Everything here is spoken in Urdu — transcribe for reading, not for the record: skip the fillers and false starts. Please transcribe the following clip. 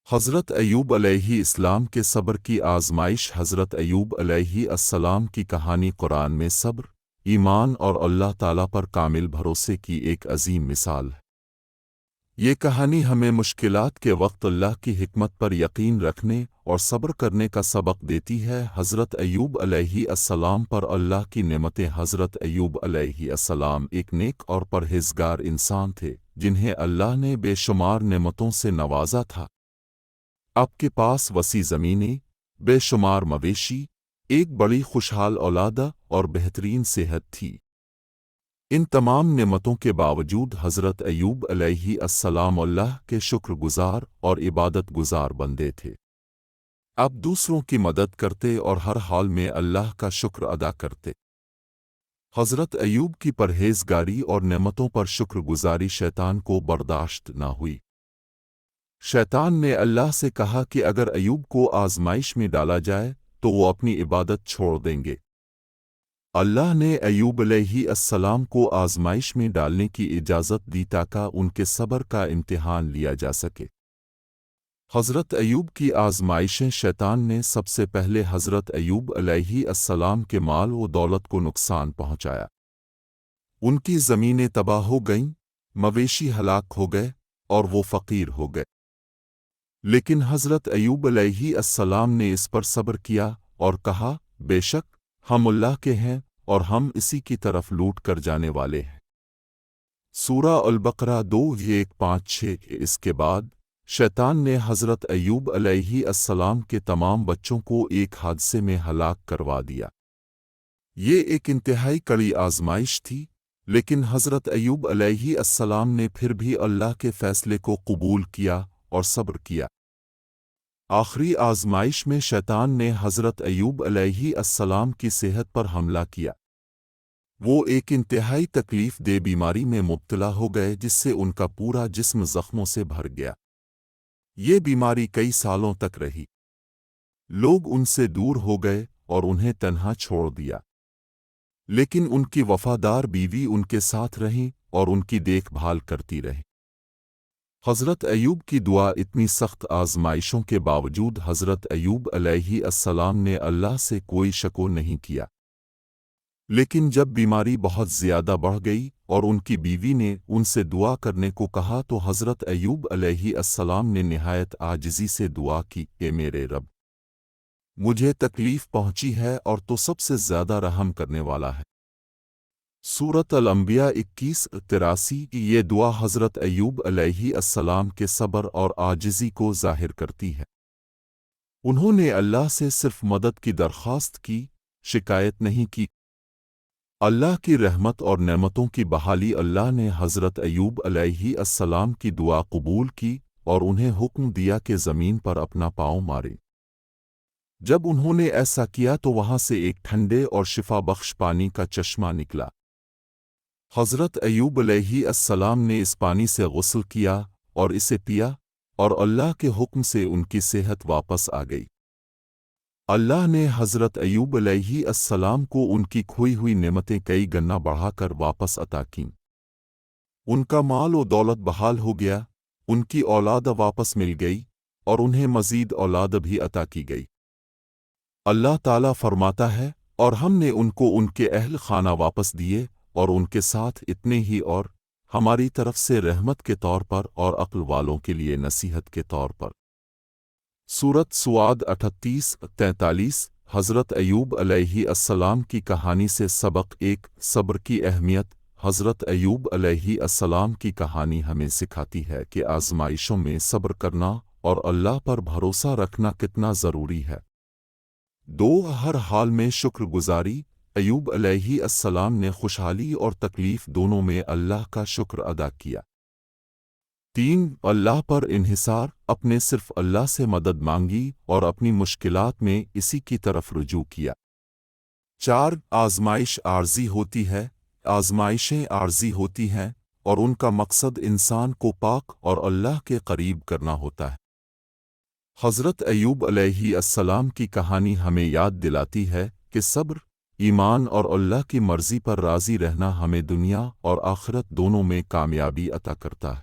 حضرت ایوب علیہ السلام کے صبر کی آزمائش۔ حضرت ایوب علیہ السلام کی کہانی قرآن میں صبر، ایمان اور اللہ تعالیٰ پر کامل بھروسے کی ایک عظیم مثال ہے۔ یہ کہانی ہمیں مشکلات کے وقت اللہ کی حکمت پر یقین رکھنے اور صبر کرنے کا سبق دیتی ہے۔ حضرت ایوب علیہ السلام پر اللہ کی نعمتیں۔ حضرت ایوب علیہ السلام ایک نیک اور پرہیزگار انسان تھے جنہیں اللہ نے بے شمار نعمتوں سے نوازا تھا۔ آپ کے پاس وسیع زمینیں، بے شمار مویشی، ایک بڑی خوشحال اولاد اور بہترین صحت تھی۔ ان تمام نعمتوں کے باوجود حضرت ایوب علیہ السلام اللہ کے شکر گزار اور عبادت گزار بندے تھے۔ آپ دوسروں کی مدد کرتے اور ہر حال میں اللہ کا شکر ادا کرتے۔ حضرت ایوب کی پرہیزگاری اور نعمتوں پر شکر گزاری شیطان کو برداشت نہ ہوئی۔ شیطان نے اللہ سے کہا کہ اگر ایوب کو آزمائش میں ڈالا جائے تو وہ اپنی عبادت چھوڑ دیں گے۔ اللہ نے ایوب علیہ السلام کو آزمائش میں ڈالنے کی اجازت دی تاکہ ان کے صبر کا امتحان لیا جا سکے۔ حضرت ایوب کی آزمائشیں۔ شیطان نے سب سے پہلے حضرت ایوب علیہ السلام کے مال و دولت کو نقصان پہنچایا۔ ان کی زمینیں تباہ ہو گئیں، مویشی ہلاک ہو گئے اور وہ فقیر ہو گئے۔ لیکن حضرت ایوب علیہ السلام نے اس پر صبر کیا اور کہا، بے شک ہم اللہ کے ہیں اور ہم اسی کی طرف لوٹ کر جانے والے ہیں۔ سورہ البقرہ 2:1-5-6۔ اس کے بعد شیطان نے حضرت ایوب علیہ السلام کے تمام بچوں کو ایک حادثے میں ہلاک کروا دیا۔ یہ ایک انتہائی کڑی آزمائش تھی، لیکن حضرت ایوب علیہ السلام نے پھر بھی اللہ کے فیصلے کو قبول کیا اور صبر کیا۔ آخری آزمائش میں شیطان نے حضرت ایوب علیہ السلام کی صحت پر حملہ کیا۔ وہ ایک انتہائی تکلیف دہ بیماری میں مبتلا ہو گئے جس سے ان کا پورا جسم زخموں سے بھر گیا۔ یہ بیماری کئی سالوں تک رہی۔ لوگ ان سے دور ہو گئے اور انہیں تنہا چھوڑ دیا، لیکن ان کی وفادار بیوی ان کے ساتھ رہیں اور ان کی دیکھ بھال کرتی رہی۔ حضرت ایوب کی دعا۔ اتنی سخت آزمائشوں کے باوجود حضرت ایوب علیہ السلام نے اللہ سے کوئی شکو نہیں کیا۔ لیکن جب بیماری بہت زیادہ بڑھ گئی اور ان کی بیوی نے ان سے دعا کرنے کو کہا تو حضرت ایوب علیہ السلام نے نہایت عاجزی سے دعا کی، اے میرے رب، مجھے تکلیف پہنچی ہے اور تو سب سے زیادہ رحم کرنے والا ہے۔ سورۃ الانبیاء 21:83۔ یہ دعا حضرت ایوب علیہ السلام کے صبر اور عاجزی کو ظاہر کرتی ہے۔ انہوں نے اللہ سے صرف مدد کی درخواست کی، شکایت نہیں کی۔ اللہ کی رحمت اور نعمتوں کی بحالی۔ اللہ نے حضرت ایوب علیہ السلام کی دعا قبول کی اور انہیں حکم دیا کہ زمین پر اپنا پاؤں ماریں۔ جب انہوں نے ایسا کیا تو وہاں سے ایک ٹھنڈے اور شفا بخش پانی کا چشمہ نکلا۔ حضرت ایوب علیہ السلام نے اس پانی سے غسل کیا اور اسے پیا اور اللہ کے حکم سے ان کی صحت واپس آ گئی۔ اللہ نے حضرت ایوب علیہ السلام کو ان کی کھوئی ہوئی نعمتیں کئی گنا بڑھا کر واپس عطا کیں۔ ان کا مال و دولت بحال ہو گیا، ان کی اولاد واپس مل گئی اور انہیں مزید اولاد بھی عطا کی گئی۔ اللہ تعالیٰ فرماتا ہے، اور ہم نے ان کو ان کے اہل خانہ واپس دیے اور ان کے ساتھ اتنے ہی اور ہماری طرف سے رحمت کے طور پر اور عقل والوں کے لیے نصیحت کے طور پر۔ سورۃ صاد 38-43۔ حضرت ایوب علیہ السلام کی کہانی سے سبق ایک، صبر کی اہمیت۔ حضرت ایوب علیہ السلام کی کہانی ہمیں سکھاتی ہے کہ آزمائشوں میں صبر کرنا اور اللہ پر بھروسہ رکھنا کتنا ضروری ہے۔ ہر حال میں شکر گزاری۔ ایوب علیہ السلام نے خوشحالی اور تکلیف دونوں میں اللہ کا شکر ادا کیا۔ 3 اللہ پر انحصار۔ اپنے صرف اللہ سے مدد مانگی اور اپنی مشکلات میں اسی کی طرف رجوع کیا۔ 4 آزمائش عارضی ہوتی ہے۔ آزمائشیں عارضی ہوتی ہیں اور ان کا مقصد انسان کو پاک اور اللہ کے قریب کرنا ہوتا ہے۔ حضرت ایوب علیہ السلام کی کہانی ہمیں یاد دلاتی ہے کہ صبر، ایمان اور اللہ کی مرضی پر راضی رہنا ہمیں دنیا اور آخرت دونوں میں کامیابی عطا کرتا ہے۔